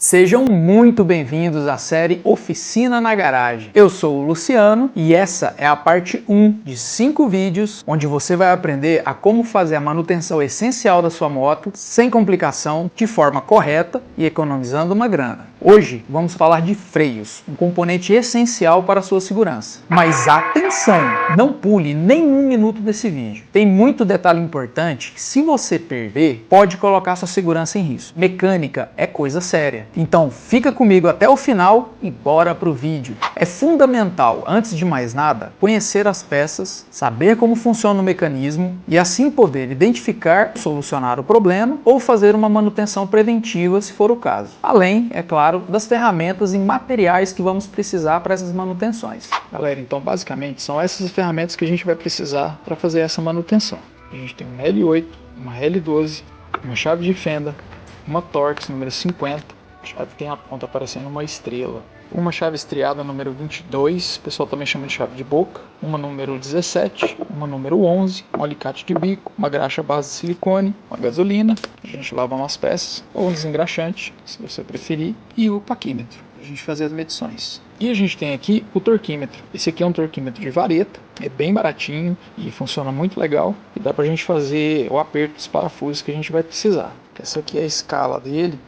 Sejam muito bem-vindos à série Oficina na Garagem. Eu sou o Luciano e essa é a parte 1 de 5 vídeos onde você vai aprender a como fazer a manutenção essencial da sua moto sem complicação, de forma correta e economizando uma grana. Hoje vamos falar de freios, um componente essencial para a sua segurança. Mas atenção, não pule nem um minuto desse vídeo. Tem muito detalhe importante que, se você perder, pode colocar sua segurança em risco. Mecânica é coisa séria. Então fica comigo até o final e bora pro vídeo. É fundamental, antes de mais nada, conhecer as peças, saber como funciona o mecanismo e assim poder identificar, solucionar o problema ou fazer uma manutenção preventiva se for o caso. Além, é claro, das ferramentas e materiais que vamos precisar para essas manutenções. Galera, então basicamente são essas ferramentas que a gente vai precisar para fazer essa manutenção. A gente tem uma L8, uma L12, uma chave de fenda, uma Torx número 50, a chave tem a ponta parecendo uma estrela, uma chave estriada número 22, o pessoal também chama de chave de boca, uma número 17, uma número 11, um alicate de bico, uma graxa base de silicone, uma gasolina, a gente lava umas peças, ou um desengraxante, se você preferir, e o paquímetro, para a gente fazer as medições. E a gente tem aqui o torquímetro. Esse aqui é um torquímetro de vareta, é bem baratinho e funciona muito legal. E dá pra gente fazer o aperto dos parafusos que a gente vai precisar. Essa aqui é a escala dele.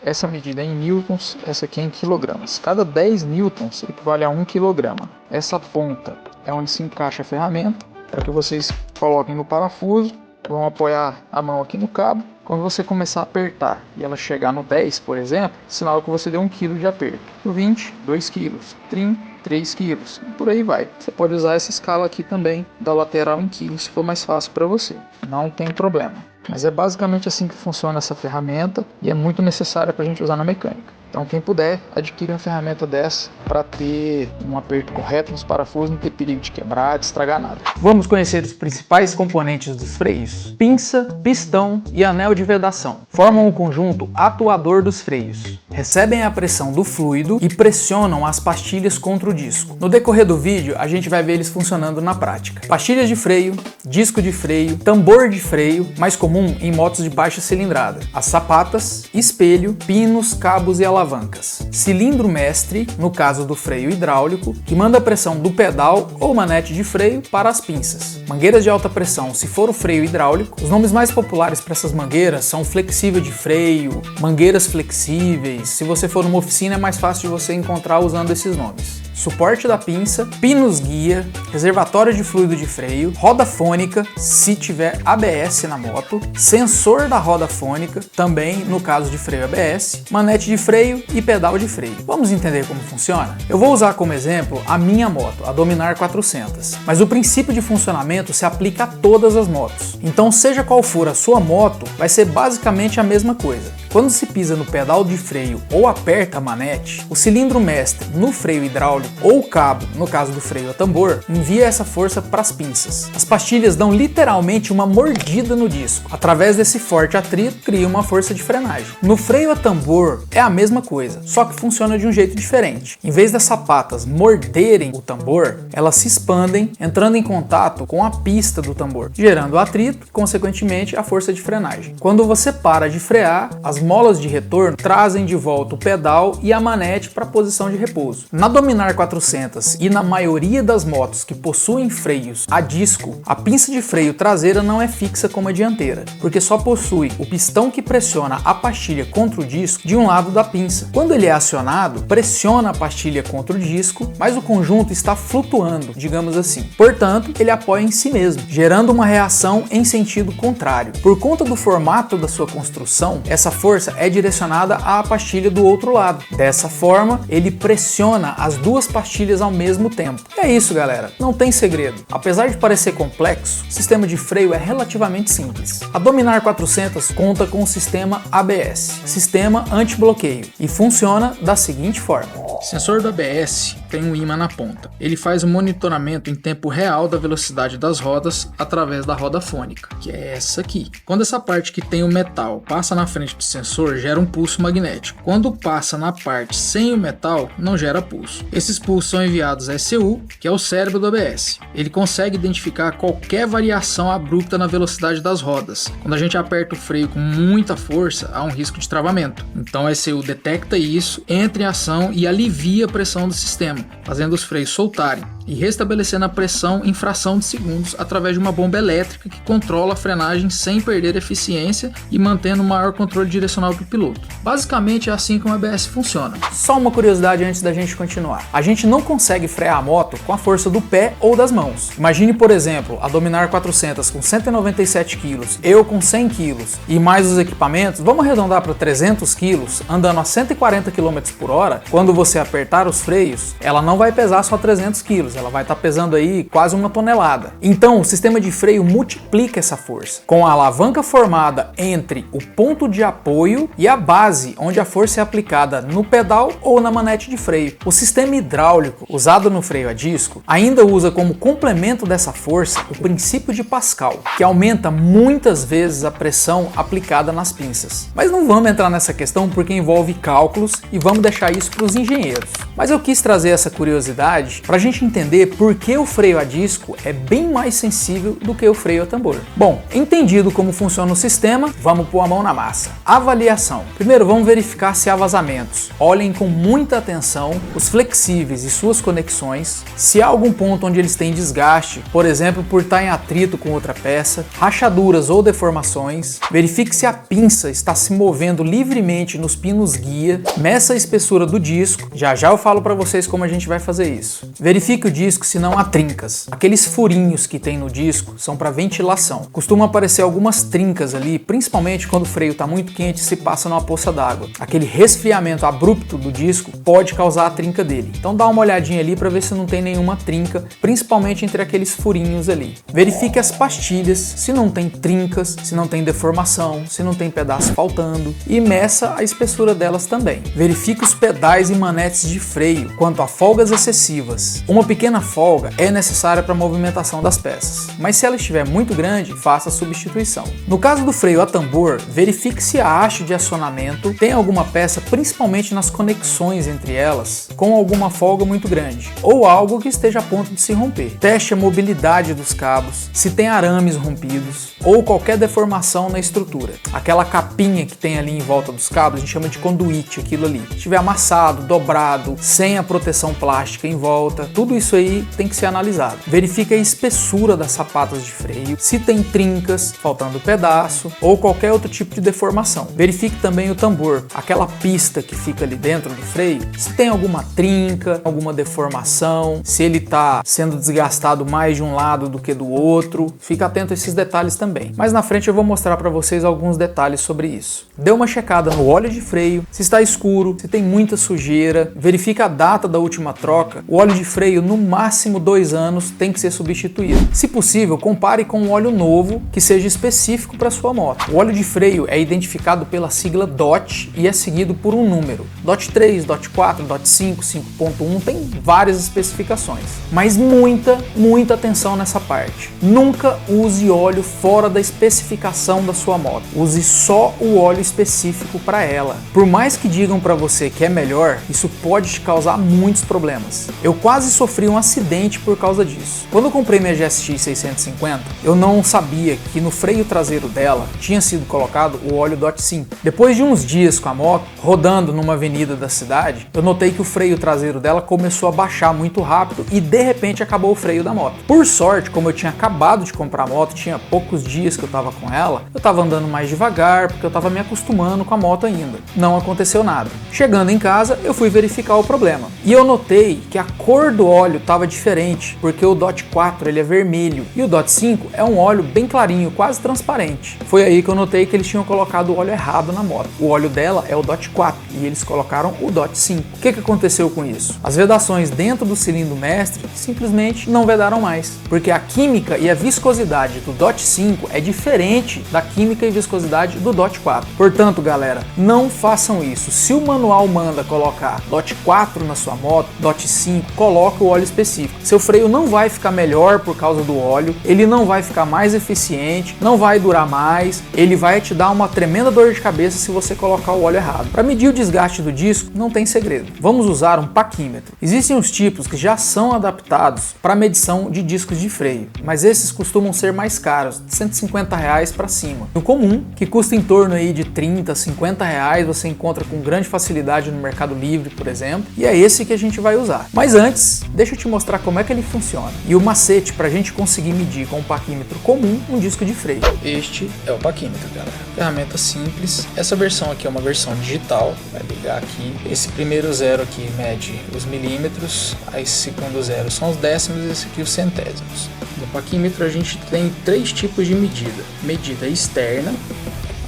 Essa medida é em newtons, essa aqui é em quilogramas. Cada 10 newtons equivale a 1 quilograma. Essa ponta é onde se encaixa a ferramenta, para que vocês coloquem no parafuso. Vão apoiar a mão aqui no cabo. Quando você começar a apertar e ela chegar no 10, por exemplo, sinal que você deu 1 kg de aperto. No 20, 2 kg. 30, 3 kg. E por aí vai. Você pode usar essa escala aqui também, da lateral em kg, se for mais fácil para você. Não tem problema. Mas é basicamente assim que funciona essa ferramenta e é muito necessária para a gente usar na mecânica. Então quem puder, adquire uma ferramenta dessa para ter um aperto correto nos parafusos, não ter perigo de quebrar, de estragar nada. Vamos conhecer os principais componentes dos freios. Pinça, pistão e anel de vedação formam o conjunto atuador dos freios. Recebem a pressão do fluido e pressionam as pastilhas contra o disco. No decorrer do vídeo, a gente vai ver eles funcionando na prática. Pastilhas de freio, disco de freio, tambor de freio, mais comum em motos de baixa cilindrada. As sapatas, espelho, pinos, cabos e alavancas. Cilindro mestre, no caso do freio hidráulico, que manda a pressão do pedal ou manete de freio para as pinças. Mangueiras de alta pressão, se for o freio hidráulico. Os nomes mais populares para essas mangueiras são flexível de freio, mangueiras flexíveis. Se você for numa oficina é mais fácil de você encontrar usando esses nomes. Suporte da pinça, pinos guia, reservatório de fluido de freio, roda fônica, se tiver ABS na moto, sensor da roda fônica, também no caso de freio ABS, manete de freio e pedal de freio. Vamos entender como funciona? Eu vou usar como exemplo a minha moto, a Dominar 400, mas o princípio de funcionamento se aplica a todas as motos. Então, seja qual for a sua moto, vai ser basicamente a mesma coisa. Quando se pisa no pedal de freio ou aperta a manete, o cilindro mestre no freio hidráulico ou o cabo, no caso do freio a tambor, envia essa força para as pinças. As pastilhas dão literalmente uma mordida no disco. Através desse forte atrito, cria uma força de frenagem. No freio a tambor é a mesma coisa, só que funciona de um jeito diferente. Em vez das sapatas morderem o tambor, elas se expandem, entrando em contato com a pista do tambor, gerando atrito e, consequentemente, a força de frenagem. Quando você para de frear, as molas de retorno trazem de volta o pedal e a manete para a posição de repouso. Na Dominar 400 e na maioria das motos que possuem freios a disco, a pinça de freio traseira não é fixa como a dianteira, porque só possui o pistão que pressiona a pastilha contra o disco de um lado da pinça. Quando ele é acionado, pressiona a pastilha contra o disco, mas o conjunto está flutuando, digamos assim. Portanto, ele apoia em si mesmo, gerando uma reação em sentido contrário. Por conta do formato da sua construção, essa força é direcionada à pastilha do outro lado. Dessa forma, ele pressiona as duas pastilhas ao mesmo tempo. E é isso, galera, não tem segredo. Apesar de parecer complexo, o sistema de freio é relativamente simples. A Dominar 400 conta com o sistema ABS, sistema anti-bloqueio, e funciona da seguinte forma. O sensor do ABS tem um ímã na ponta. Ele faz o monitoramento em tempo real da velocidade das rodas através da roda fônica, que é essa aqui. Quando essa parte que tem o metal passa na frente do sensor, gera um pulso magnético. Quando passa na parte sem o metal, não gera pulso. Esses pulsos são enviados à ECU, que é o cérebro do ABS. Ele consegue identificar qualquer variação abrupta na velocidade das rodas. Quando a gente aperta o freio com muita força, há um risco de travamento. Então a ECU detecta isso, entra em ação e alivia a pressão do sistema, fazendo os freios soltarem e restabelecendo a pressão em fração de segundos através de uma bomba elétrica que controla a frenagem sem perder eficiência e mantendo o maior controle direcional para o piloto. Basicamente é assim que o ABS funciona. Só uma curiosidade antes da gente continuar. A gente não consegue frear a moto com a força do pé ou das mãos. Imagine, por exemplo, a Dominar 400 com 197 kg, eu com 100 kg e mais os equipamentos, vamos arredondar para 300 kg, andando a 140 km por hora, quando você apertar os freios, ela não vai pesar só 300 kg, ela vai estar pesando aí quase 1 tonelada. Então o sistema de freio multiplica essa força, com a alavanca formada entre o ponto de apoio e a base, onde a força é aplicada no pedal ou na manete de freio. O sistema hidráulico usado no freio a disco ainda usa como complemento dessa força o princípio de Pascal, que aumenta muitas vezes a pressão aplicada nas pinças. Mas não vamos entrar nessa questão porque envolve cálculos e vamos deixar isso para os engenheiros. Mas eu quis trazer essa curiosidade para a gente entender por que o freio a disco é bem mais sensível do que o freio a tambor. Bom, entendido como funciona o sistema, vamos pôr a mão na massa. Avaliação. Primeiro vamos verificar se há vazamentos. Olhem com muita atenção os flexíveis e suas conexões, se há algum ponto onde eles têm desgaste, por exemplo, por estar em atrito com outra peça, rachaduras ou deformações. Verifique se a pinça está se movendo livremente nos pinos guia, meça a espessura do disco, já eu falo para vocês como a gente vai fazer isso. Verifique o disco se não há trincas. Aqueles furinhos que tem no disco são para ventilação. Costuma aparecer algumas trincas ali, principalmente quando o freio está muito quente e se passa numa poça d'água. Aquele resfriamento abrupto do disco pode causar a trinca dele. Então dá uma olhadinha ali para ver se não tem nenhuma trinca, principalmente entre aqueles furinhos ali. Verifique as pastilhas, se não tem trincas, se não tem deformação, se não tem pedaço faltando e meça a espessura delas também. Verifique os pedais e manetes de freio quanto a folgas excessivas. Uma pequena folga é necessária para a movimentação das peças, mas se ela estiver muito grande, faça a substituição. No caso do freio a tambor, verifique se a haste de acionamento tem alguma peça, principalmente nas conexões entre elas, com alguma folga muito grande, ou algo que esteja a ponto de se romper. Teste a mobilidade dos cabos, se tem arames rompidos, ou qualquer deformação na estrutura. Aquela capinha que tem ali em volta dos cabos, a gente chama de conduíte, aquilo ali. Se estiver amassado, dobrado, sem a proteção plástica em volta, tudo isso aí tem que ser analisado. Verifique a espessura das sapatas de freio, se tem trincas, faltando pedaço, ou qualquer outro tipo de deformação. Verifique também o tambor, aquela pista que fica ali dentro do freio, se tem alguma trinca, alguma deformação, se ele está sendo desgastado mais de um lado do que do outro. Fique atento a esses detalhes também. Mas na frente eu vou mostrar para vocês alguns detalhes sobre isso. Dê uma checada no óleo de freio, se está escuro, se tem muita sujeira, verifique a data da última troca. O óleo de freio, no máximo 2 anos, tem que ser substituído. Se possível, compare com um óleo novo que seja específico para sua moto. O óleo de freio é identificado pela sigla DOT e é seguido por um número. DOT 3, DOT 4, DOT 5, 5.1, tem várias especificações. Mas muita atenção nessa parte. Nunca use óleo fora da especificação da sua moto. Use só o óleo específico para ela. Por mais que digam para você que é melhor, isso pode te causar muitos problemas. Eu quase sofri um acidente por causa disso. Quando eu comprei minha GSX 650, eu não sabia que no freio traseiro dela tinha sido colocado o óleo DOT 5. Depois de uns dias com a moto, rodando numa avenida da cidade, eu notei que o freio traseiro dela começou a baixar muito rápido e de repente acabou o freio da moto. Por sorte, como eu tinha acabado de comprar a moto, tinha poucos dias que eu estava com ela, eu estava andando mais devagar porque eu estava me acostumando com a moto ainda. Não aconteceu nada. Chegando em casa, eu fui verificar o problema e eu notei que a cor do óleo estava diferente, porque o DOT 4 ele é vermelho e o DOT 5 é um óleo bem clarinho, quase transparente. Foi aí que eu notei que eles tinham colocado o óleo errado na moto. O óleo dela é o DOT 4 e eles colocaram o DOT 5. O que aconteceu com isso? As vedações dentro do cilindro mestre simplesmente não vedaram mais, porque a química e a viscosidade do DOT 5 é diferente da química e viscosidade do DOT 4. Portanto, galera, não façam isso. Se o manual manda colocar DOT 4 na sua moto, DOT 5, coloque o óleo específico. Seu freio não vai ficar melhor por causa do óleo, ele não vai ficar mais eficiente, não vai durar mais, ele vai te dar uma tremenda dor de cabeça se você colocar o óleo errado. Para medir o desgaste do disco, não tem segredo. Vamos usar um paquímetro. Existem os tipos que já são adaptados para medição de discos de freio, mas esses costumam ser mais caros, de R$150 para cima. O comum, que custa em torno aí de R$30, R$50, você encontra com grande facilidade no Mercado Livre, por exemplo, e é esse que a gente vai usar. Mas antes, deixa eu te mostrar como é que ele funciona e o macete para a gente conseguir medir com um paquímetro comum um disco de freio. Este é o paquímetro, galera. Ferramenta simples. Essa versão aqui é uma versão digital. Vai ligar aqui. Esse primeiro zero aqui mede os milímetros, aí esse segundo zero são os décimos e esse aqui os centésimos. No paquímetro a gente tem três tipos de medida. Medida externa,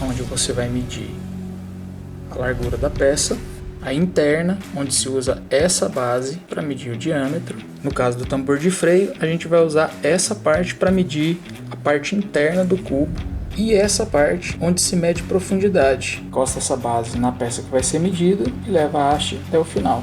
onde você vai medir a largura da peça. A interna, onde se usa essa base para medir o diâmetro. No caso do tambor de freio, a gente vai usar essa parte para medir a parte interna do cubo. E essa parte onde se mede profundidade. Encosta essa base na peça que vai ser medida e leva a haste até o final.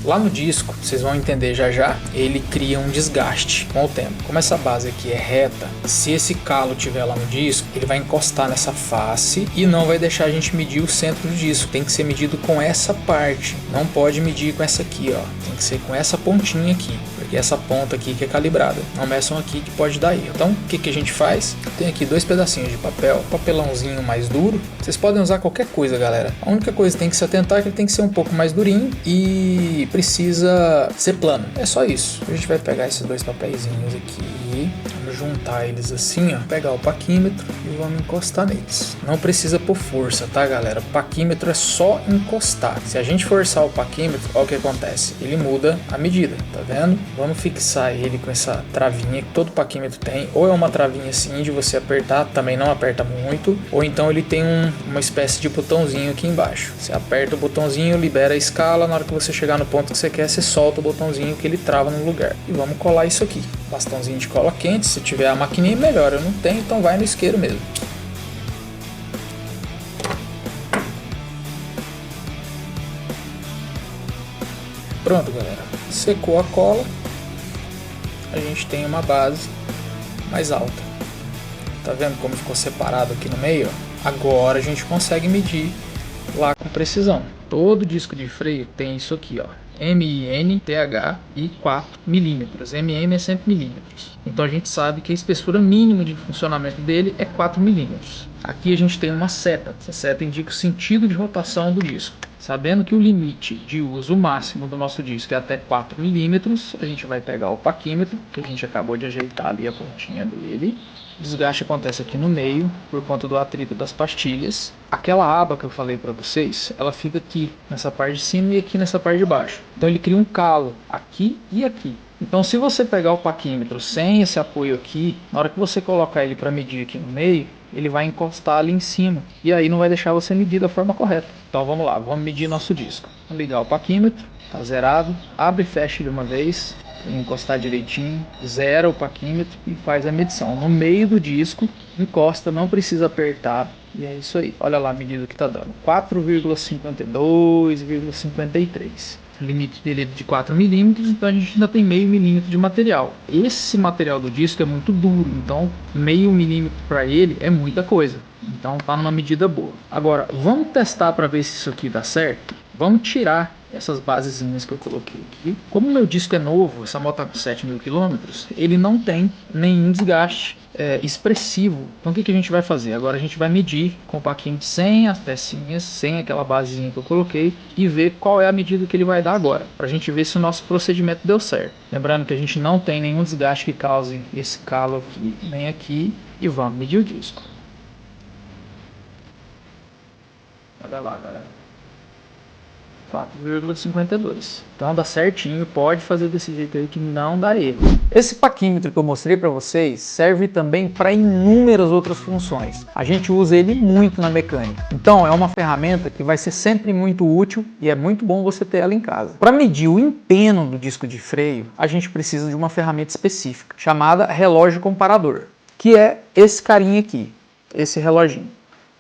Lá no disco, vocês vão entender já já, ele cria um desgaste com o tempo. Como essa base aqui é reta, se esse calo tiver lá no disco, ele vai encostar nessa face e não vai deixar a gente medir o centro do disco. Tem que ser medido com essa parte, não pode medir com essa aqui, ó. Tem que ser com essa pontinha aqui, porque essa ponta aqui que é calibrada. Não meçam aqui que pode dar erro. Então, o que a gente faz? Tem aqui dois pedacinhos de papel, papelãozinho mais duro. Vocês podem usar qualquer coisa, galera. A única coisa que tem que se atentar é que ele tem que ser um pouco mais durinho e precisa ser plano. É só isso. A gente vai pegar esses dois papeizinhos aqui, vamos juntar eles assim, ó, pegar o paquímetro e vamos encostar neles. Não precisa por força, tá, galera? O paquímetro é só encostar. Se a gente forçar o paquímetro, olha o que acontece. Ele muda a medida, tá vendo? Vamos fixar ele com essa travinha que todo paquímetro tem. Ou é uma travinha assim de você apertar, também não aperta muito, ou então ele tem uma espécie de botãozinho aqui embaixo. Você aperta o botãozinho, libera a escala, na hora que você chegar no ponto que você quer, você solta o botãozinho que ele trava no lugar. E vamos colar isso aqui. Bastãozinho de cola quente, se tiver a maquininha melhor, eu não tenho, então vai no isqueiro mesmo. Pronto, galera. Secou a cola, a gente tem uma base mais alta. Tá vendo como ficou separado aqui no meio? Agora a gente consegue medir lá com precisão. Todo disco de freio tem isso aqui, ó. MIN, TH e 4 milímetros. MM é sempre milímetros. Então a gente sabe que a espessura mínima de funcionamento dele é 4 milímetros. Aqui a gente tem uma seta. Essa seta indica o sentido de rotação do disco. Sabendo que o limite de uso máximo do nosso disco é até 4 milímetros, a gente vai pegar o paquímetro, que a gente acabou de ajeitar ali a pontinha dele. O desgaste acontece aqui no meio, por conta do atrito das pastilhas. Aquela aba que eu falei para vocês, ela fica aqui, nessa parte de cima e aqui nessa parte de baixo. Então ele cria um calo aqui e aqui. Então se você pegar o paquímetro sem esse apoio aqui, na hora que você colocar ele para medir aqui no meio, ele vai encostar ali em cima. E aí não vai deixar você medir da forma correta. Então vamos lá, vamos medir nosso disco. Vou ligar o paquímetro, tá zerado. Abre e fecha de uma vez. Encostar direitinho, zera o paquímetro e faz a medição. No meio do disco, encosta, não precisa apertar. E é isso aí. Olha lá a medida que tá dando. 4,52,53. O limite dele é de 4 milímetros, então a gente ainda tem meio milímetro de material. Esse material do disco é muito duro, então meio milímetro para ele é muita coisa. Então tá numa medida boa. Agora, vamos testar para ver se isso aqui dá certo? Vamos tirar essas basezinhas que eu coloquei aqui. Como o meu disco é novo, essa moto tá com 7.000 km, ele não tem nenhum desgaste expressivo. Então o que a gente vai fazer? Agora a gente vai medir com o paquímetro sem as pecinhas, sem aquela basezinha que eu coloquei e ver qual é a medida que ele vai dar agora, para a gente ver se o nosso procedimento deu certo. Lembrando que a gente não tem nenhum desgaste que cause esse calo aqui, nem aqui, e vamos medir o disco. Olha lá, galera. 4,52. Então dá certinho, pode fazer desse jeito aí que não dá erro. Esse paquímetro que eu mostrei para vocês serve também para inúmeras outras funções. A gente usa ele muito na mecânica. Então é uma ferramenta que vai ser sempre muito útil e é muito bom você ter ela em casa. Para medir o empeno do disco de freio, a gente precisa de uma ferramenta específica chamada relógio comparador, que é esse carinha aqui, esse reloginho.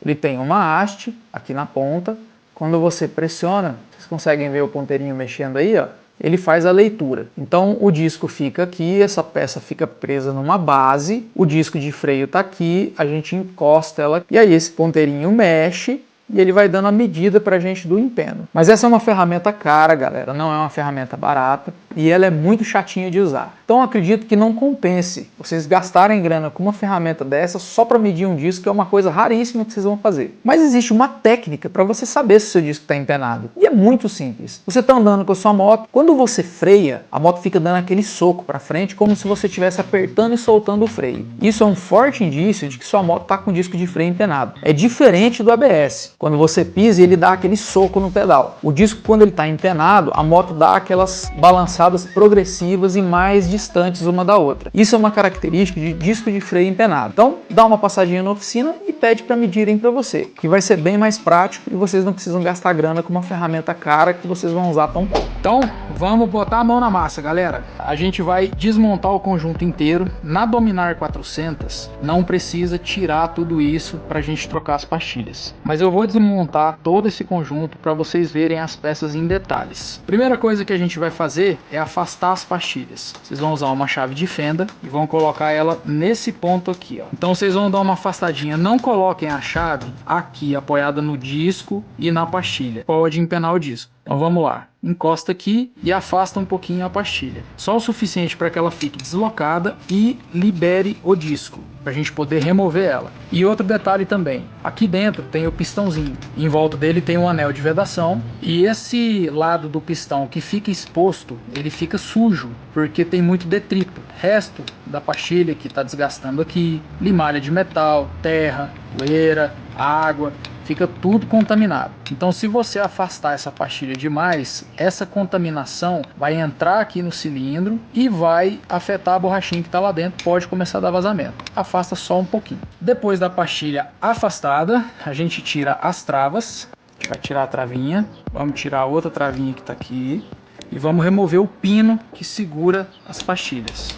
Ele tem uma haste aqui na ponta. Quando você pressiona, vocês conseguem ver o ponteirinho mexendo aí, ó, ele faz a leitura. Então o disco fica aqui, essa peça fica presa numa base, o disco de freio está aqui, a gente encosta ela e aí esse ponteirinho mexe e ele vai dando a medida para a gente do empeno. Mas essa é uma ferramenta cara, galera, não é uma ferramenta barata e ela é muito chatinha de usar. Então eu acredito que não compense vocês gastarem grana com uma ferramenta dessa só para medir um disco, que é uma coisa raríssima que vocês vão fazer. Mas existe uma técnica para você saber se o seu disco está empenado. E é muito simples. Você está andando com a sua moto, quando você freia, a moto fica dando aquele soco para frente, como se você estivesse apertando e soltando o freio. Isso é um forte indício de que sua moto está com o disco de freio empenado. É diferente do ABS. Quando você pisa, ele dá aquele soco no pedal. O disco, quando ele está empenado, a moto dá aquelas balançadas progressivas e mais distantes uma da outra. Isso é uma característica de disco de freio empenado. Então, dá uma passadinha na oficina e pede para medirem para você, que vai ser bem mais prático e vocês não precisam gastar grana com uma ferramenta cara que vocês vão usar tão pouco. Então, vamos botar a mão na massa, galera. A gente vai desmontar o conjunto inteiro. Na Dominar 400, não precisa tirar tudo isso para a gente trocar as pastilhas. Mas eu vou desmontar todo esse conjunto para vocês verem as peças em detalhes. Primeira coisa que a gente vai fazer é afastar as pastilhas. Vocês vão usar uma chave de fenda e vão colocar ela nesse ponto aqui, ó. Então vocês vão dar uma afastadinha. Não coloquem a chave aqui apoiada no disco e na pastilha. Pode empenar o disco. Então vamos lá. Encosta aqui e afasta um pouquinho a pastilha. Só o suficiente para que ela fique deslocada e libere o disco, para a gente poder remover ela. E outro detalhe também, aqui dentro tem o pistãozinho, em volta dele tem um anel de vedação e esse lado do pistão que fica exposto, ele fica sujo, porque tem muito detrito, resto da pastilha que está desgastando aqui, limalha de metal, terra, poeira, água, fica tudo contaminado. Então se você afastar essa pastilha demais, essa contaminação vai entrar aqui no cilindro e vai afetar a borrachinha que está lá dentro, pode começar a dar vazamento. Afasta só um pouquinho. Depois da pastilha afastada, a gente tira as travas. A gente vai tirar a travinha, vamos tirar a outra travinha que está aqui e vamos remover o pino que segura as pastilhas,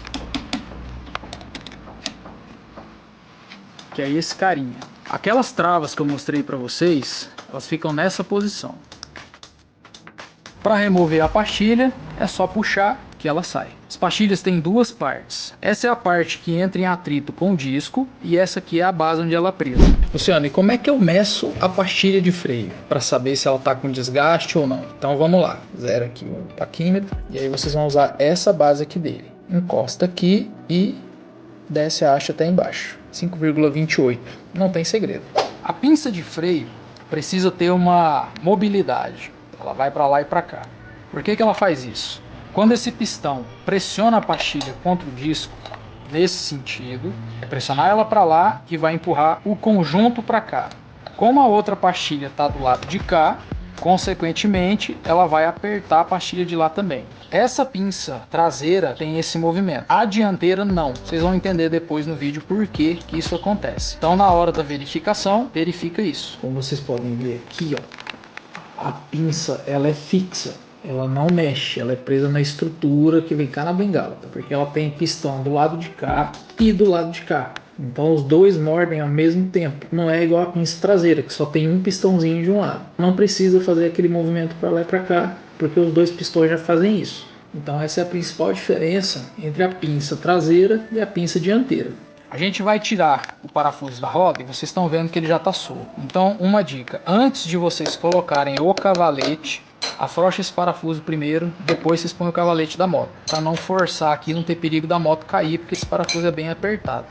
que é esse carinha. Aquelas travas que eu mostrei para vocês, elas ficam nessa posição. Para remover a pastilha, é só puxar que ela sai. As pastilhas têm duas partes. Essa é a parte que entra em atrito com o disco e essa aqui é a base onde ela é presa. Luciano, e como é que eu meço a pastilha de freio para saber se ela está com desgaste ou não? Então vamos lá. Zero aqui o paquímetro e aí vocês vão usar essa base aqui dele. Encosta aqui e desce a haste até embaixo. 5,28. Não tem segredo. A pinça de freio precisa ter uma mobilidade. Ela vai para lá e para cá. Por que ela faz isso? Quando esse pistão pressiona a pastilha contra o disco, nesse sentido, é pressionar ela para lá e vai empurrar o conjunto para cá. Como a outra pastilha está do lado de cá, consequentemente, ela vai apertar a pastilha de lá também. Essa pinça traseira tem esse movimento. A dianteira não. Vocês vão entender depois no vídeo por que isso acontece. Então, na hora da verificação, verifica isso. Como vocês podem ver aqui, ó, a pinça ela é fixa. Ela não mexe. Ela é presa na estrutura que vem cá na bengala. Porque ela tem pistão do lado de cá e do lado de cá. Então os dois mordem ao mesmo tempo. Não é igual a pinça traseira, que só tem um pistãozinho de um lado. Não precisa fazer aquele movimento para lá e para cá, porque os dois pistões já fazem isso. Então essa é a principal diferença entre a pinça traseira e a pinça dianteira. A gente vai tirar o parafuso da roda e vocês estão vendo que ele já está solto. Então uma dica, antes de vocês colocarem o cavalete, afrouxe esse parafuso primeiro, depois vocês põem o cavalete da moto. Para não forçar aqui, não ter perigo da moto cair, porque esse parafuso é bem apertado.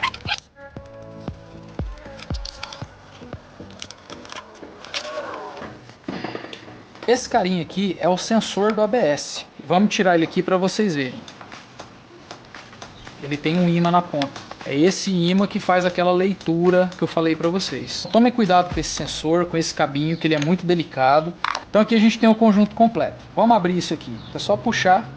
Esse carinha aqui é o sensor do ABS. Vamos tirar ele aqui para vocês verem. Ele tem um ímã na ponta. É esse ímã que faz aquela leitura que eu falei para vocês. Tome cuidado com esse sensor, com esse cabinho, que ele é muito delicado. Então aqui a gente tem o conjunto completo. Vamos abrir isso aqui. É só puxar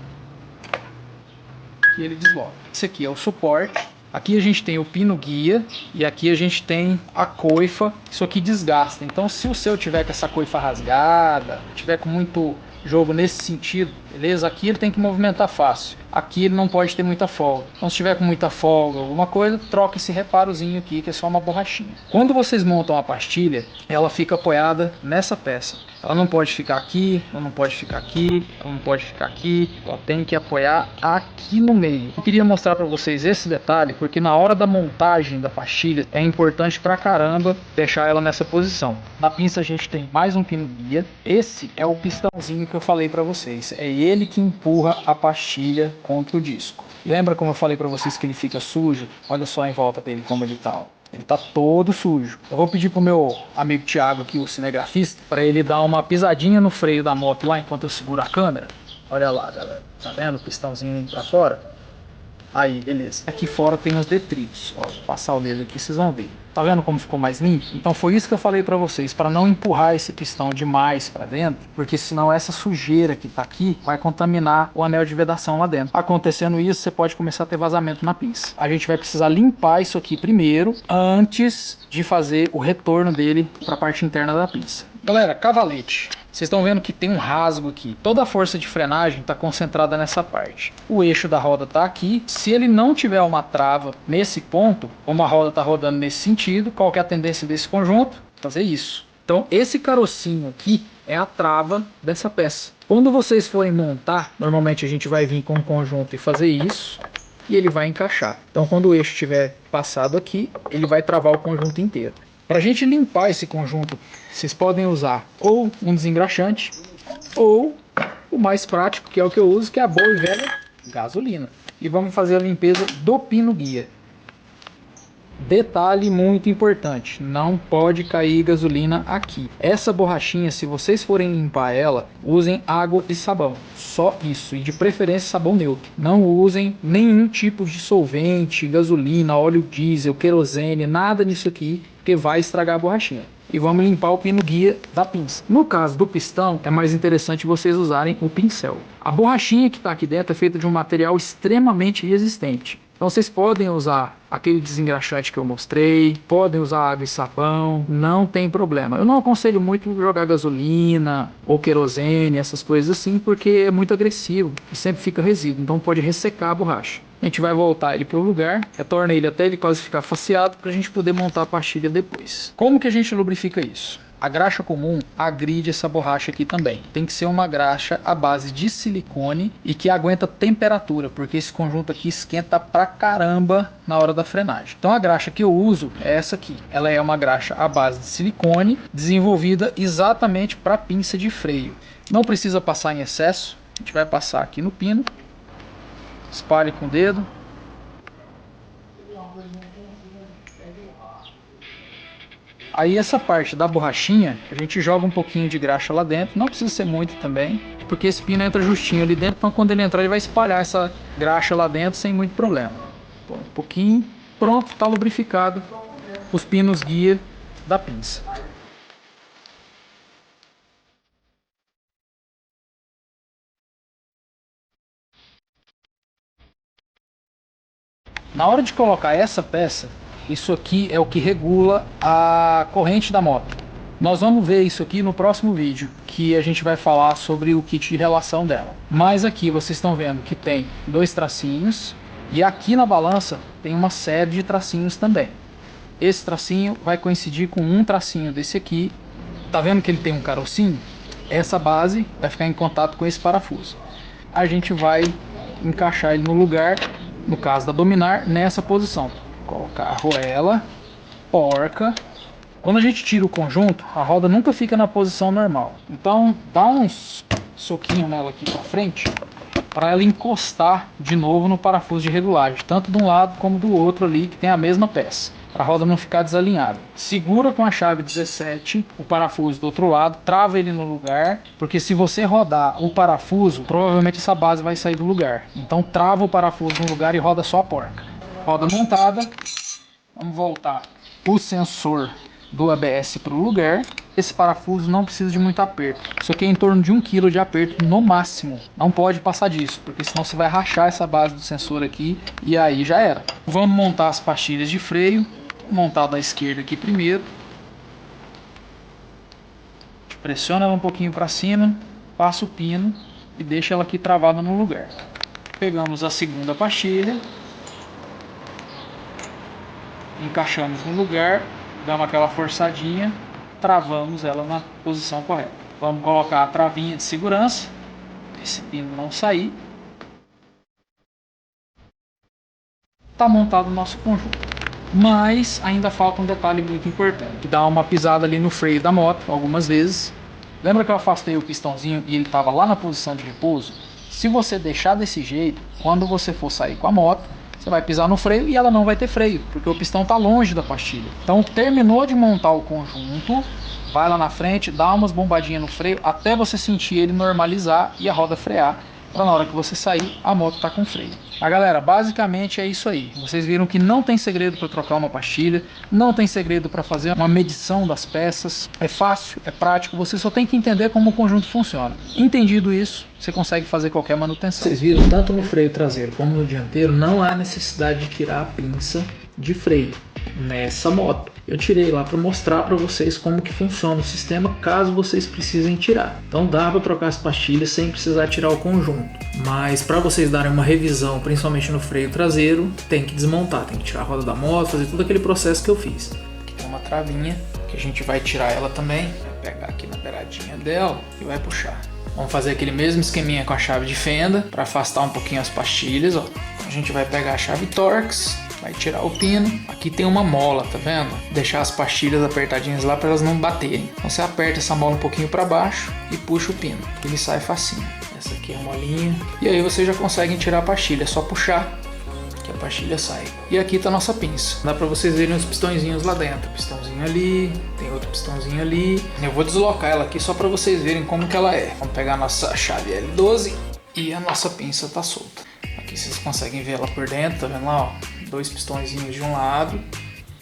que ele desloca. Esse aqui é o suporte. Aqui a gente tem o pino guia e aqui a gente tem a coifa. Isso aqui desgasta. Então se o seu tiver com essa coifa rasgada, tiver com muito jogo nesse sentido, beleza? Aqui ele tem que movimentar fácil. Aqui ele não pode ter muita folga. Então se tiver com muita folga, alguma coisa, troca esse reparozinho aqui, que é só uma borrachinha. Quando vocês montam a pastilha, ela fica apoiada nessa peça. Ela não pode ficar aqui, ela não pode ficar aqui, ela não pode ficar aqui. Ela tem que apoiar aqui no meio. Eu queria mostrar para vocês esse detalhe, porque na hora da montagem da pastilha é importante pra caramba deixar ela nessa posição. Na pinça a gente tem mais um pino guia. Esse é o pistãozinho que eu falei para vocês. É ele que empurra a pastilha contra o disco. Lembra como eu falei para vocês que ele fica sujo? Olha só em volta dele como ele tá. Ele tá todo sujo. Eu vou pedir pro meu amigo Thiago aqui, o cinegrafista, para ele dar uma pisadinha no freio da moto lá enquanto eu seguro a câmera. Olha lá, galera. Tá vendo o pistãozinho indo pra fora? Aí, beleza. Aqui fora tem os detritos. Ó, vou passar o dedo aqui, vocês vão ver. Tá vendo como ficou mais limpo? Então foi isso que eu falei pra vocês, para não empurrar esse pistão demais pra dentro, porque senão essa sujeira que tá aqui vai contaminar o anel de vedação lá dentro. Acontecendo isso, você pode começar a ter vazamento na pinça. A gente vai precisar limpar isso aqui primeiro, antes de fazer o retorno dele pra parte interna da pinça. Galera, cavalete. Vocês estão vendo que tem um rasgo aqui. Toda a força de frenagem está concentrada nessa parte. O eixo da roda está aqui. Se ele não tiver uma trava nesse ponto, uma roda está rodando nesse sentido, qual que é a tendência desse conjunto? Fazer isso. Então esse carocinho aqui é a trava dessa peça. Quando vocês forem montar, normalmente a gente vai vir com o conjunto e fazer isso. E ele vai encaixar. Então quando o eixo estiver passado aqui, ele vai travar o conjunto inteiro. Para a gente limpar esse conjunto, vocês podem usar ou um desengraxante ou o mais prático, que é o que eu uso, que é a boa e velha gasolina. E vamos fazer a limpeza do pino guia. Detalhe muito importante, não pode cair gasolina aqui. Essa borrachinha, se vocês forem limpar ela, usem água e sabão. Só isso, e de preferência sabão neutro. Não usem nenhum tipo de solvente, gasolina, óleo diesel, querosene, nada nisso aqui, porque vai estragar a borrachinha. E vamos limpar o pino guia da pinça. No caso do pistão, é mais interessante vocês usarem o pincel. A borrachinha que está aqui dentro é feita de um material extremamente resistente. Então vocês podem usar aquele desengraxante que eu mostrei, podem usar água e sabão, não tem problema. Eu não aconselho muito jogar gasolina ou querosene, essas coisas assim, porque é muito agressivo e sempre fica resíduo, então pode ressecar a borracha. A gente vai voltar ele para o lugar, retorna ele até ele quase ficar faceado para a gente poder montar a pastilha depois. Como que a gente lubrifica isso? A graxa comum agride essa borracha aqui também. Tem que ser uma graxa à base de silicone e que aguenta temperatura, porque esse conjunto aqui esquenta pra caramba na hora da frenagem. Então a graxa que eu uso é essa aqui. Ela é uma graxa à base de silicone, desenvolvida exatamente para pinça de freio. Não precisa passar em excesso. A gente vai passar aqui no pino. Espalhe com o dedo. Aí essa parte da borrachinha, a gente joga um pouquinho de graxa lá dentro, não precisa ser muito também, porque esse pino entra justinho ali dentro, então quando ele entrar ele vai espalhar essa graxa lá dentro sem muito problema. Bom, um pouquinho, pronto, está lubrificado os pinos guia da pinça. Na hora de colocar essa peça, isso aqui é o que regula a corrente da moto. Nós vamos ver isso aqui no próximo vídeo, que a gente vai falar sobre o kit de relação dela. Mas aqui vocês estão vendo que tem dois tracinhos e aqui na balança tem uma série de tracinhos também. Esse tracinho vai coincidir com um tracinho desse aqui. Tá vendo que ele tem um carocinho? Essa base vai ficar em contato com esse parafuso. A gente vai encaixar ele no lugar, no caso da dominar, nessa posição. Colocar a arruela, porca. Quando a gente tira o conjunto, a roda nunca fica na posição normal. Então dá uns soquinhos nela aqui para frente, para ela encostar de novo no parafuso de regulagem, tanto de um lado como do outro ali, que tem a mesma peça, para a roda não ficar desalinhada. Segura com a chave 17 o parafuso do outro lado, trava ele no lugar, porque se você rodar o parafuso, provavelmente essa base vai sair do lugar. Então trava o parafuso no lugar e roda só a porca. Roda montada, vamos voltar o sensor do ABS para o lugar. Esse parafuso não precisa de muito aperto. Isso aqui é em torno de 1 kg de aperto no máximo. Não pode passar disso, porque senão você vai rachar essa base do sensor aqui e aí já era. Vamos montar as pastilhas de freio. Vou montar da esquerda aqui primeiro. Pressiona ela um pouquinho para cima, passa o pino e deixa ela aqui travada no lugar. Pegamos a segunda pastilha, encaixamos no lugar, damos aquela forçadinha, travamos ela na posição correta. Vamos colocar a travinha de segurança, esse pino não sair. Está montado o nosso conjunto. Mas ainda falta um detalhe muito importante, que dá uma pisada ali no freio da moto algumas vezes. Lembra que eu afastei o pistãozinho e ele estava lá na posição de repouso? Se você deixar desse jeito, quando você for sair com a moto, você vai pisar no freio e ela não vai ter freio, porque o pistão está longe da pastilha. Então terminou de montar o conjunto, vai lá na frente, dá umas bombadinhas no freio até você sentir ele normalizar e a roda frear, para na hora que você sair, a moto tá com freio. Galera, basicamente é isso aí. Vocês viram que não tem segredo para trocar uma pastilha, não tem segredo para fazer uma medição das peças. É fácil, é prático, você só tem que entender como o conjunto funciona. Entendido isso, você consegue fazer qualquer manutenção. Vocês viram, tanto no freio traseiro como no dianteiro, não há necessidade de tirar a pinça de freio nessa moto. Eu tirei lá para mostrar para vocês como que funciona o sistema, caso vocês precisem tirar. Então dá para trocar as pastilhas sem precisar tirar o conjunto. Mas para vocês darem uma revisão, principalmente no freio traseiro, tem que desmontar, tem que tirar a roda da moto, fazer todo aquele processo que eu fiz. Aqui tem uma travinha que a gente vai tirar ela também, vai pegar aqui na beiradinha dela e vai puxar. Vamos fazer aquele mesmo esqueminha com a chave de fenda para afastar um pouquinho as pastilhas, ó. A gente vai pegar a chave Torx, vai tirar o pino. Aqui tem uma mola, tá vendo? Deixar as pastilhas apertadinhas lá para elas não baterem. Então você aperta essa mola um pouquinho para baixo e puxa o pino, ele sai facinho. Essa aqui é a molinha. E aí você já consegue tirar a pastilha, é só puxar que a pastilha sai. E aqui tá a nossa pinça. Dá para vocês verem os pistõezinhos lá dentro. Pistãozinho ali, tem outro pistãozinho ali. Eu vou deslocar ela aqui só para vocês verem como que ela é. Vamos pegar a nossa chave L12 e a nossa pinça tá solta. Aqui vocês conseguem ver ela por dentro, tá vendo lá, ó? 2 pistõezinhos de um lado,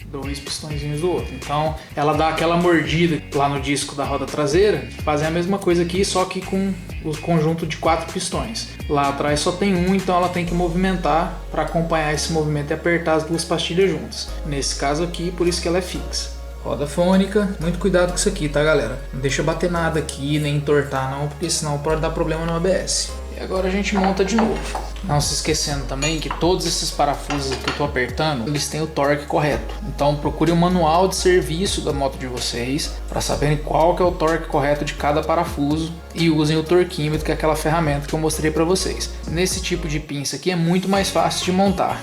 2 pistõezinhos do outro. Então ela dá aquela mordida lá no disco da roda traseira, fazer a mesma coisa aqui, só que com o conjunto de 4 pistões. Lá atrás só tem um, então ela tem que movimentar para acompanhar esse movimento e apertar as duas pastilhas juntas. Nesse caso aqui, por isso que ela é fixa. Roda fônica, muito cuidado com isso aqui, tá, galera? Não deixa bater nada aqui, nem entortar não, porque senão pode dar problema no ABS. E agora a gente monta de novo. Não se esquecendo também que todos esses parafusos que eu tô apertando, eles têm o torque correto. Então procure o manual de serviço da moto de vocês para saberem qual que é o torque correto de cada parafuso e usem o torquímetro, que é aquela ferramenta que eu mostrei para vocês. Nesse tipo de pinça aqui é muito mais fácil de montar.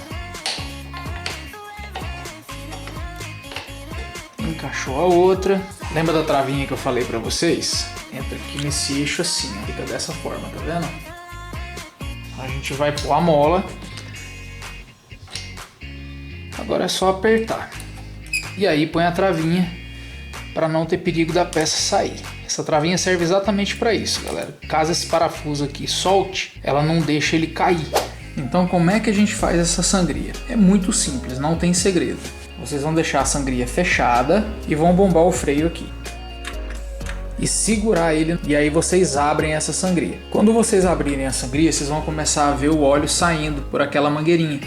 Encaixou a outra. Lembra da travinha que eu falei para vocês? Entra aqui nesse eixo assim, ó. Fica dessa forma, tá vendo? A gente vai pôr a mola. Agora é só apertar. E aí põe a travinha para não ter perigo da peça sair. Essa travinha serve exatamente para isso, galera. Caso esse parafuso aqui solte, ela não deixa ele cair. Então como é que a gente faz essa sangria? É muito simples, não tem segredo. Vocês vão deixar a sangria fechada e vão bombar o freio aqui. E segurar ele, e aí vocês abrem essa sangria. Quando vocês abrirem a sangria, vocês vão começar a ver o óleo saindo por aquela mangueirinha.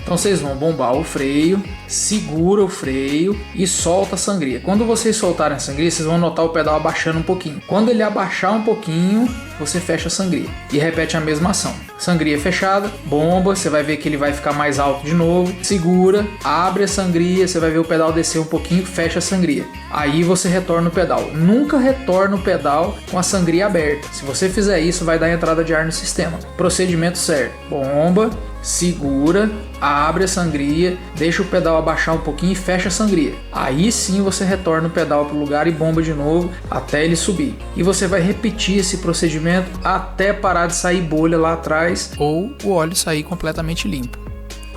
Então vocês vão bombar o freio, segura o freio e solta a sangria. Quando vocês soltarem a sangria, vocês vão notar o pedal abaixando um pouquinho. Quando ele abaixar um pouquinho, você fecha a sangria e repete a mesma ação. Sangria fechada, bomba, você vai ver que ele vai ficar mais alto de novo. Segura, abre a sangria, você vai ver o pedal descer um pouquinho, fecha a sangria. Aí você retorna o pedal. Nunca retorna o pedal com a sangria aberta. Se você fizer isso, vai dar entrada de ar no sistema. Procedimento certo. Bomba, segura, abre a sangria, deixa o pedal abaixar um pouquinho e fecha a sangria. Aí sim você retorna o pedal para o lugar e bomba de novo até ele subir. E você vai repetir esse procedimento até parar de sair bolha lá atrás ou o óleo sair completamente limpo.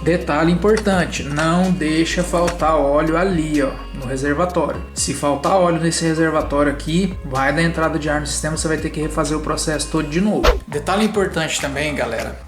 Detalhe importante, não deixa faltar óleo ali, ó, no reservatório. Se faltar óleo nesse reservatório aqui, vai dar entrada de ar no sistema, você vai ter que refazer o processo todo de novo. Detalhe importante também, galera,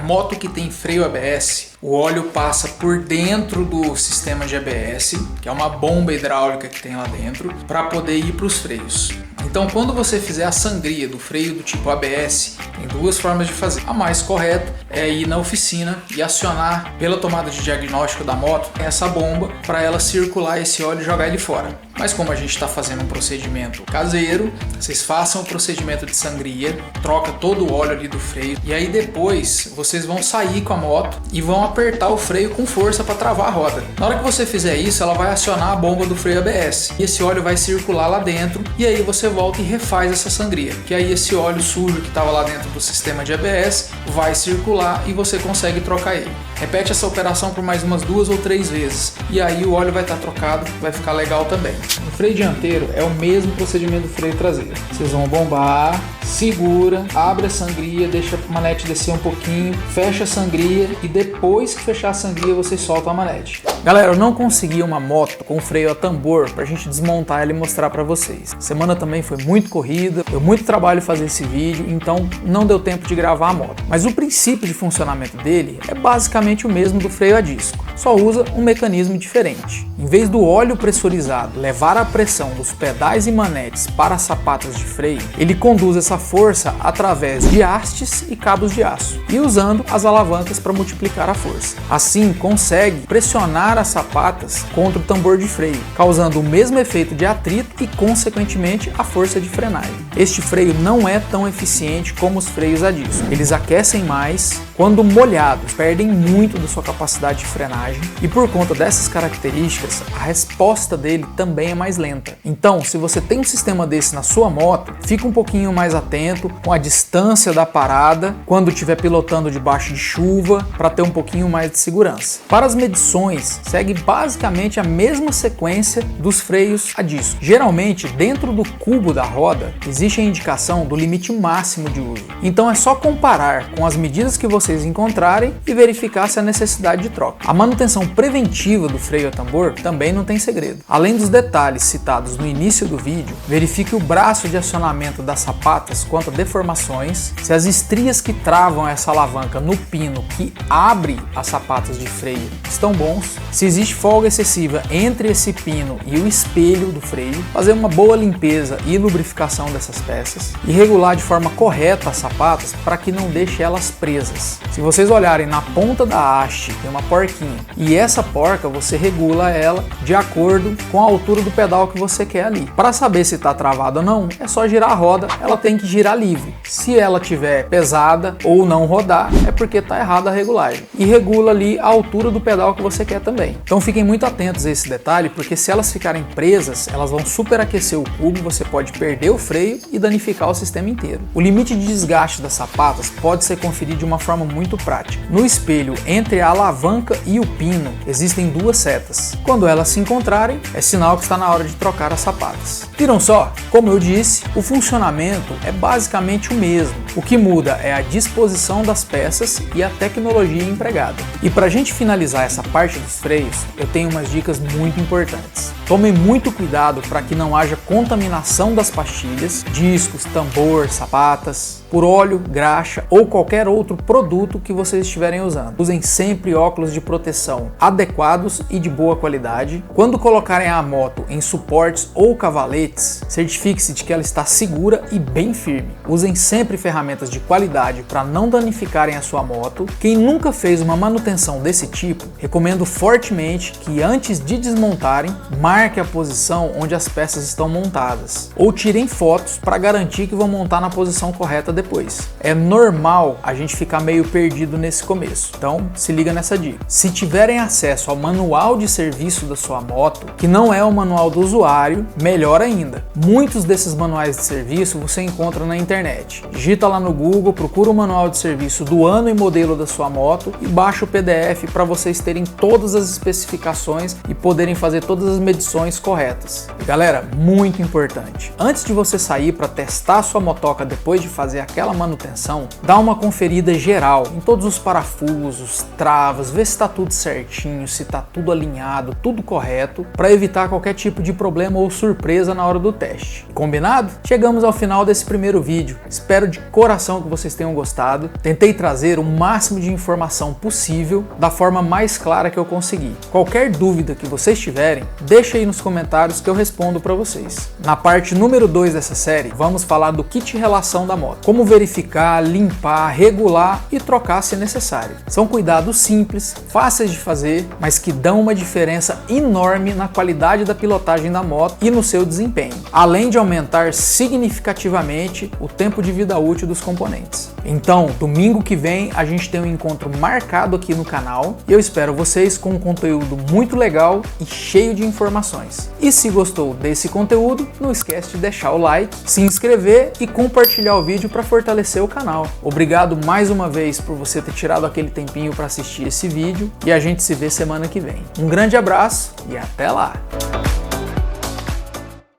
moto que tem freio ABS, o óleo passa por dentro do sistema de ABS, que é uma bomba hidráulica que tem lá dentro, para poder ir para os freios. Então, quando você fizer a sangria do freio do tipo ABS, tem duas formas de fazer. A mais correta é ir na oficina e acionar pela tomada de diagnóstico da moto essa bomba para ela circular esse óleo e jogar ele fora. Mas como a gente está fazendo um procedimento caseiro, vocês façam o procedimento de sangria, troca todo o óleo ali do freio e aí depois vocês vão sair com a moto e vão apertar o freio com força para travar a roda. Na hora que você fizer isso, ela vai acionar a bomba do freio ABS e esse óleo vai circular lá dentro e aí você volta e refaz essa sangria, que aí esse óleo sujo que estava lá dentro do sistema de ABS vai circular e você consegue trocar ele. Repete essa operação por mais umas 2 ou 3 vezes e aí o óleo vai estar trocado, vai ficar legal também. No freio dianteiro é o mesmo procedimento do freio traseiro. Vocês vão bombar, segura, abre a sangria, deixa a manete descer um pouquinho, fecha a sangria e depois que fechar a sangria você solta a manete. Galera, eu não consegui uma moto com freio a tambor pra gente desmontar ela e mostrar pra vocês. A semana também foi muito corrida, deu muito trabalho fazer esse vídeo, então não deu tempo de gravar a moto. Mas o princípio de funcionamento dele é basicamente o mesmo do freio a disco, só usa um mecanismo diferente. Em vez do óleo pressurizado levar a pressão dos pedais e manetes para as sapatas de freio, ele conduz essa força através de hastes e cabos de aço e usando as alavancas para multiplicar a força. Assim, consegue pressionar as sapatas contra o tambor de freio, causando o mesmo efeito de atrito e, consequentemente, a força de frenagem. Este freio não é tão eficiente como os freios a disco. Eles aquecem mais, quando molhados, perdem muito da sua capacidade de frenagem e, por conta dessas características, a resposta dele também é mais lenta. Então, se você tem um sistema desse na sua moto, fica um pouquinho mais atento com a distância da parada quando estiver pilotando debaixo de chuva para ter um pouquinho mais de segurança. Para as medições, segue basicamente a mesma sequência dos freios a disco. Geralmente, dentro do cubo da roda, existe a indicação do limite máximo de uso. Então é só comparar com as medidas que vocês encontrarem e verificar se há necessidade de troca. A manutenção preventiva do freio a tambor também não tem segredo. Além dos detalhes citados no início do vídeo, verifique o braço de acionamento das sapatas quanto a deformações, se as estrias que travam essa alavanca no pino que abre as sapatas de freio estão bons, se existe folga excessiva entre esse pino e o espelho do freio, fazer uma boa limpeza e lubrificação dessas peças e regular de forma correta as sapatas para que não deixe elas presas. Se vocês olharem na ponta da haste, tem uma porquinha e essa porca você regula ela de acordo com a altura do pedal que você quer ali. Para saber se está travado ou não, é só girar a roda, ela tem que girar livre. Se ela tiver pesada ou não rodar, é porque está errada a regulagem. E regula ali a altura do pedal que você quer também. Então fiquem muito atentos a esse detalhe, porque se elas ficarem presas, elas vão superaquecer o cubo, você pode perder o freio e danificar o sistema inteiro. O limite de desgaste das sapatas pode ser conferido de uma forma muito prática. No espelho entre a alavanca e o pino existem duas setas. Quando elas se encontrarem, é sinal que está na hora de trocar as sapatas. Viram só? Como eu disse, o funcionamento é basicamente o mesmo. O que muda é a disposição das peças e a tecnologia empregada. E para a gente finalizar essa parte dos freios, eu tenho umas dicas muito importantes. Tomem muito cuidado para que não haja contaminação das pastilhas, discos, tambor, sapatas, por óleo, graxa ou qualquer outro produto que vocês estiverem usando. Usem sempre óculos de proteção adequados e de boa qualidade. Quando colocarem a moto em suportes ou cavaletes, certifique-se de que ela está segura e bem firme. Usem sempre ferramentas de qualidade para não danificarem a sua moto. Quem nunca fez uma manutenção desse tipo, recomendo fortemente que antes de desmontarem, marque a posição onde as peças estão montadas ou tirem fotos para garantir que vão montar na posição correta depois. É normal a gente ficar meio perdido nesse começo, então se liga nessa dica. Se tiverem acesso ao manual de serviço da sua moto, que não é o manual do usuário, melhor ainda. Muitos desses manuais de serviço você encontra na internet. Digita lá no Google, procura o manual de serviço do ano e modelo da sua moto e baixa o PDF para vocês terem todas as especificações e poderem fazer todas as medições corretas. E galera, muito importante, antes de você sair para testar a sua motoca depois de fazer aquela manutenção, dá uma conferida geral em todos os parafusos, travas, ver se está tudo certinho, se está tudo alinhado, tudo correto, para evitar qualquer tipo de problema ou surpresa na hora do teste. Combinado? Chegamos ao final desse primeiro vídeo. Espero de coração que vocês tenham gostado. Tentei trazer o máximo de informação possível da forma mais clara que eu consegui. Qualquer dúvida que vocês tiverem, deixa aí nos comentários que eu respondo para vocês. Na parte número 2 dessa série, vamos falar do kit relação da moto. Como verificar, limpar, regular e trocar se necessário. São cuidados simples, fáceis de fazer, mas que dão uma diferença enorme na qualidade da pilotagem da moto e no seu desempenho, além de aumentar significativamente o tempo de vida útil dos componentes. Então, domingo que vem a gente tem um encontro marcado aqui no canal e eu espero vocês com um conteúdo muito legal e cheio de informações. E se gostou desse conteúdo, não esquece de deixar o like, se inscrever e compartilhar o vídeo para fortalecer o canal. Obrigado mais uma vez por você ter tirado aquele tempinho para assistir esse vídeo e a gente se vê semana que vem. Um grande abraço e até lá!